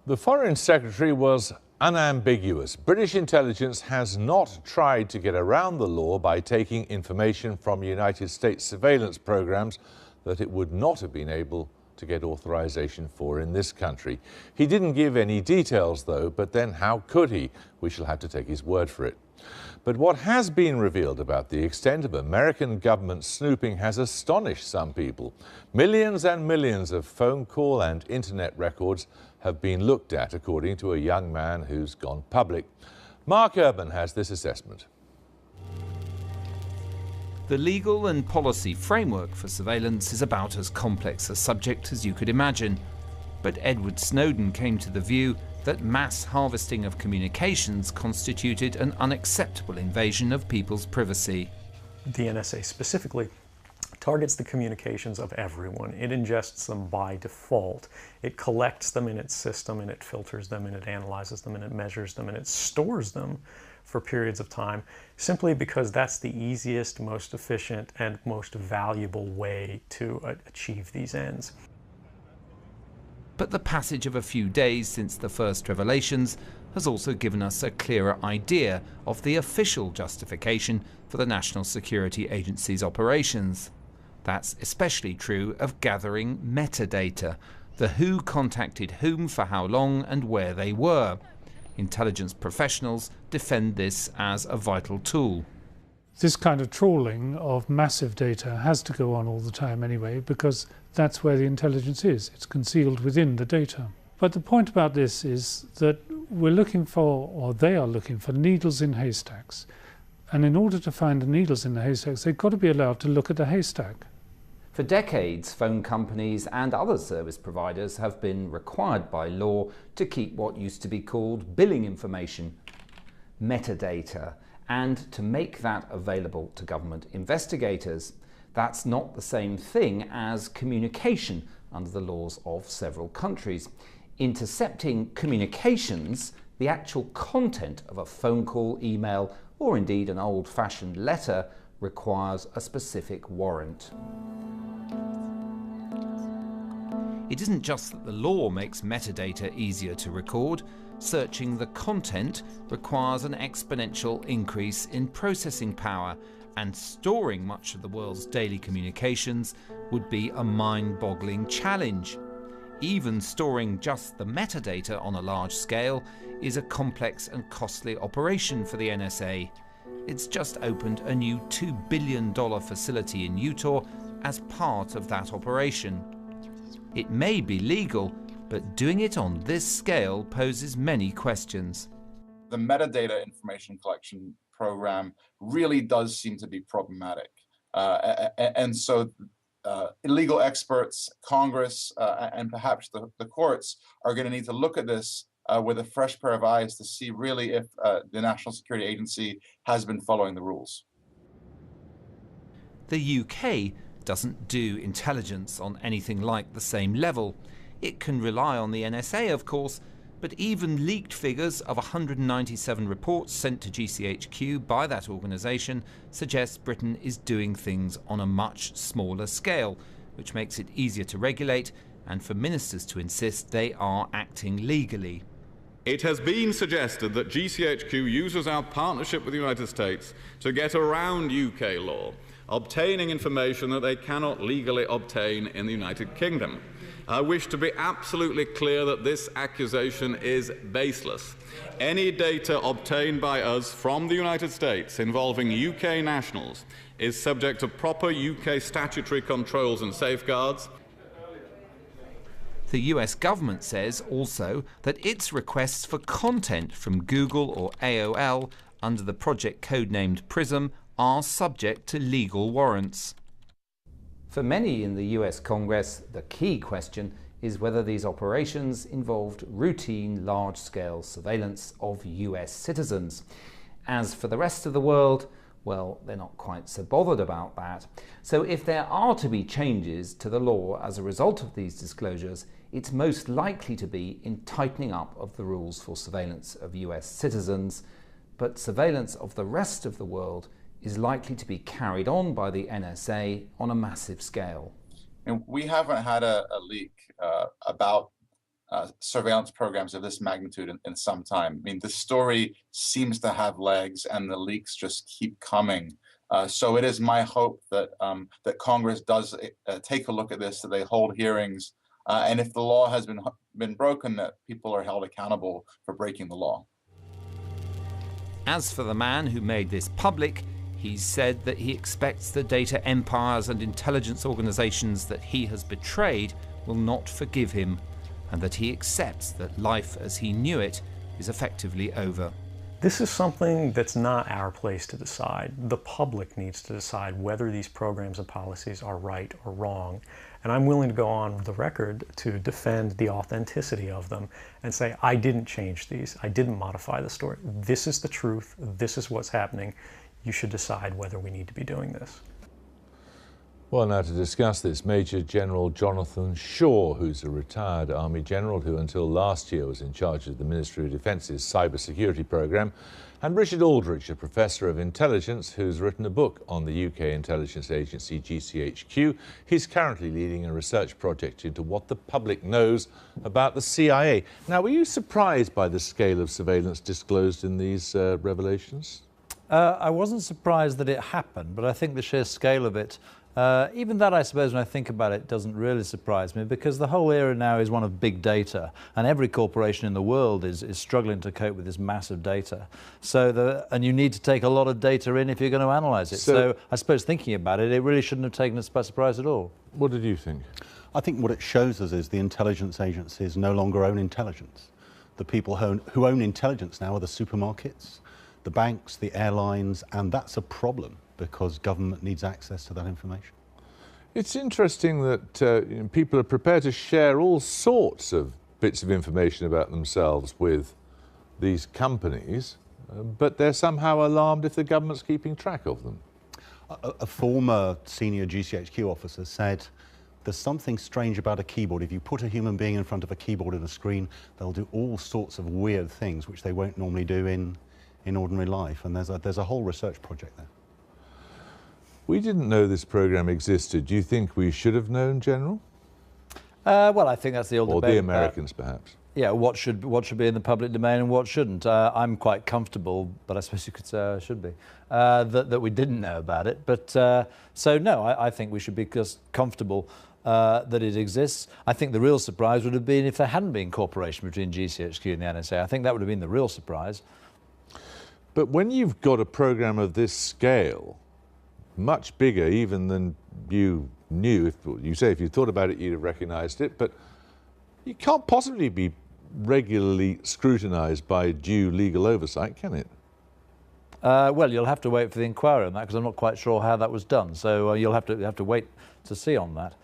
The Foreign Secretary was unambiguous. British intelligence has not tried to get around the law by taking information from United States surveillance programs that it would not have been able to get authorization for in this country. He didn't give any details though, but then how could he? We shall have to take his word for it. But what has been revealed about the extent of American government snooping has astonished some people. Millions and millions of phone call and internet records have been looked at, according to a young man who's gone public. Mark Urban has this assessment. The legal and policy framework for surveillance is about as complex a subject as you could imagine. But Edward Snowden came to the view that mass harvesting of communications constituted an unacceptable invasion of people's privacy. The NSA specifically targets the communications of everyone. It ingests them by default. It collects them in its system, and it filters them, and it analyzes them, and it measures them, and it stores them for periods of time, simply because that's the easiest, most efficient, and most valuable way to achieve these ends. But the passage of a few days since the first revelations has also given us a clearer idea of the official justification for the National Security Agency's operations. That's especially true of gathering metadata, the who contacted whom for how long and where they were. Intelligence professionals defend this as a vital tool. This kind of trawling of massive data has to go on all the time anyway, because that's where the intelligence is. It's concealed within the data. But the point about this is that we're looking for, or they are looking for, needles in haystacks. And in order to find the needles in the haystacks, they've got to be allowed to look at the haystack. For decades, phone companies and other service providers have been required by law to keep what used to be called billing information, metadata, and to make that available to government investigators. That's not the same thing as communication under the laws of several countries. Intercepting communications, the actual content of a phone call, email, or indeed an old-fashioned letter, requires a specific warrant. It isn't just that the law makes metadata easier to record. Searching the content requires an exponential increase in processing power, and storing much of the world's daily communications would be a mind-boggling challenge. Even storing just the metadata on a large scale is a complex and costly operation for the NSA. It's just opened a new $2 billion facility in Utah as part of that operation. It may be legal, but doing it on this scale poses many questions. The metadata information collection program really does seem to be problematic. And so legal experts, Congress, and perhaps the courts are going to need to look at this with a fresh pair of eyes to see really if the National Security Agency has been following the rules. The UK doesn't do intelligence on anything like the same level. It can rely on the NSA, of course, but even leaked figures of 197 reports sent to GCHQ by that organisation suggest Britain is doing things on a much smaller scale, which makes it easier to regulate and for ministers to insist they are acting legally. It has been suggested that GCHQ uses our partnership with the United States to get around UK law, obtaining information that they cannot legally obtain in the United Kingdom. I wish to be absolutely clear that this accusation is baseless. Any data obtained by us from the United States involving UK nationals is subject to proper UK statutory controls and safeguards. The US government says also that its requests for content from Google or AOL under the project codenamed PRISM are subject to legal warrants. For many in the US Congress, the key question is whether these operations involved routine, large-scale surveillance of US citizens. As for the rest of the world, well, they're not quite so bothered about that. So if there are to be changes to the law as a result of these disclosures, it's most likely to be in tightening up of the rules for surveillance of US citizens, but surveillance of the rest of the world is likely to be carried on by the NSA on a massive scale. And we haven't had a leak about surveillance programs of this magnitude in some time. I mean, the story seems to have legs, and the leaks just keep coming. So it is my hope that that Congress does take a look at this, that they hold hearings, and if the law has been broken, that people are held accountable for breaking the law. As for the man who made this public, he said that he expects the data empires and intelligence organizations that he has betrayed will not forgive him, and that he accepts that life as he knew it is effectively over. This is something that's not our place to decide. The public needs to decide whether these programs and policies are right or wrong. And I'm willing to go on the record to defend the authenticity of them and say, I didn't change these. I didn't modify the story. This is the truth. This is what's happening. You should decide whether we need to be doing this. Well, now to discuss this, Major General Jonathan Shaw, who's a retired Army general who until last year was in charge of the Ministry of Defence's cybersecurity programme, and Richard Aldrich, a professor of intelligence who's written a book on the UK intelligence agency GCHQ. He's currently leading a research project into what the public knows about the CIA. Now, were you surprised by the scale of surveillance disclosed in these revelations? I wasn't surprised that it happened, but I think the sheer scale of it, even that, I suppose, when I think about it, doesn't really surprise me, because the whole era now is one of big data, and every corporation in the world is struggling to cope with this massive data. And you need to take a lot of data in if you're going to analyse it. So I suppose thinking about it, it really shouldn't have taken us by surprise at all. What did you think? I think what it shows us is the intelligence agencies no longer own intelligence. The people who own intelligence now are the supermarkets, the banks, the airlines, and that's a problem, because government needs access to that information. It's interesting that people are prepared to share all sorts of bits of information about themselves with these companies, but they're somehow alarmed if the government's keeping track of them. A former senior GCHQ officer said, there's something strange about a keyboard. If you put a human being in front of a keyboard and a screen, they'll do all sorts of weird things which they won't normally do in ordinary life, and there's a whole research project there. We didn't know this program existed. Do you think we should have known, General? Well, I think that's the old debate. Or the Americans, perhaps. Yeah, what should be in the public domain and what shouldn't. I'm quite comfortable, but I suppose you could say I should be, that we didn't know about it. But so no, I think we should be just comfortable that it exists. I think the real surprise would have been if there hadn't been cooperation between GCHQ and the NSA. I think that would have been the real surprise. But when you've got a program of this scale, much bigger even than you knew, if you thought about it, you'd have recognised it, but you can't possibly be regularly scrutinised by due legal oversight, can it? Well, you'll have to wait for the inquiry on that, because I'm not quite sure how that was done. So you'll have to wait to see on that.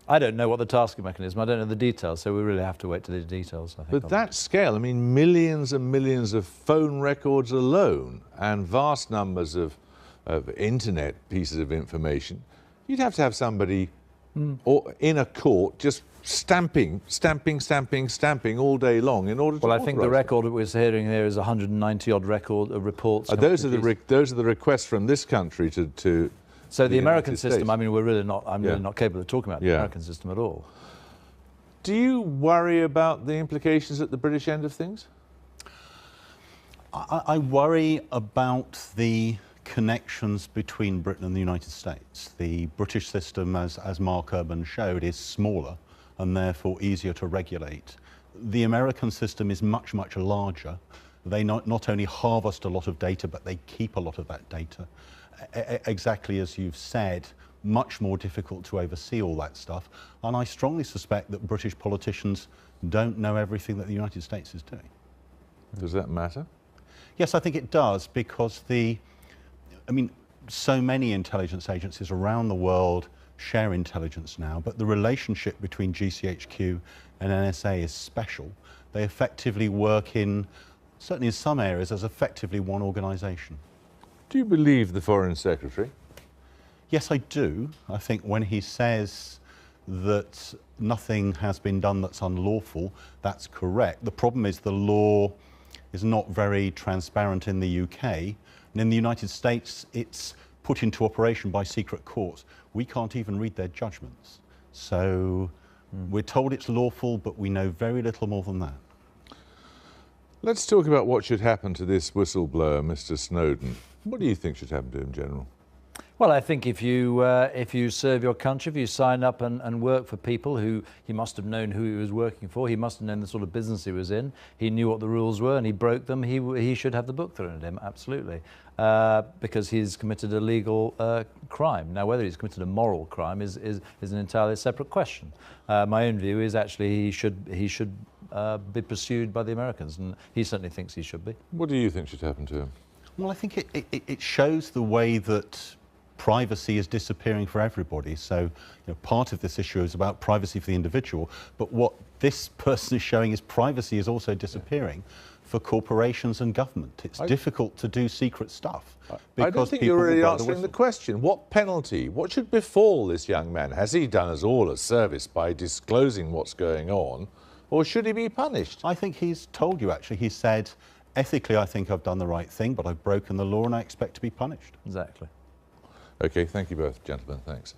I don't know what the tasking mechanism. I don't know the details, so we really have to wait to the details, I think. But that scale, I mean, millions and millions of phone records alone, and vast numbers of internet pieces of information, you'd have to have somebody or in a court just stamping all day long in order to. Well, I think the record that we're hearing here is 190 odd reports. Those are the requests from this country to. So the American system, I mean, I'm really not capable of talking about the American system at all. Do you worry about the implications at the British end of things? I worry about the connections between Britain and the United States. The British system, as Mark Urban showed, is smaller and therefore easier to regulate. The American system is much, much larger. They not only harvest a lot of data, but they keep a lot of that data. Exactly as you've said, much more difficult to oversee all that stuff. And I strongly suspect that British politicians don't know everything that the United States is doing. Does that matter? Yes, I think it does, because so many intelligence agencies around the world share intelligence now, but the relationship between GCHQ and NSA is special. They effectively work certainly in some areas, as effectively one organisation. Do you believe the Foreign Secretary? Yes, I do. I think when he says that nothing has been done that's unlawful, that's correct. The problem is the law is not very transparent in the UK. And in the United States, it's put into operation by secret courts. We can't even read their judgments. So We're told it's lawful, but we know very little more than that. Let's talk about what should happen to this whistleblower, Mr. Snowden. What do you think should happen to him, General? Well, I think if you serve your country, if you sign up and work for people who he must have known who he was working for, he must have known the sort of business he was in, he knew what the rules were and he broke them, he should have the book thrown at him, absolutely, because he's committed a legal crime. Now, whether he's committed a moral crime is an entirely separate question. My own view is actually he should be pursued by the Americans, and he certainly thinks he should be. What do you think should happen to him? Well, I think it shows the way that privacy is disappearing for everybody. So, part of this issue is about privacy for the individual, but what this person is showing is privacy is also disappearing for corporations and government. It's difficult to do secret stuff. I don't think you're really answering the question. What penalty, what should befall this young man? Has he done us all a service by disclosing what's going on, or should he be punished? I think he's told you, actually. He said, ethically, I think I've done the right thing, but I've broken the law and I expect to be punished. Exactly. Okay, thank you both, gentlemen. Thanks.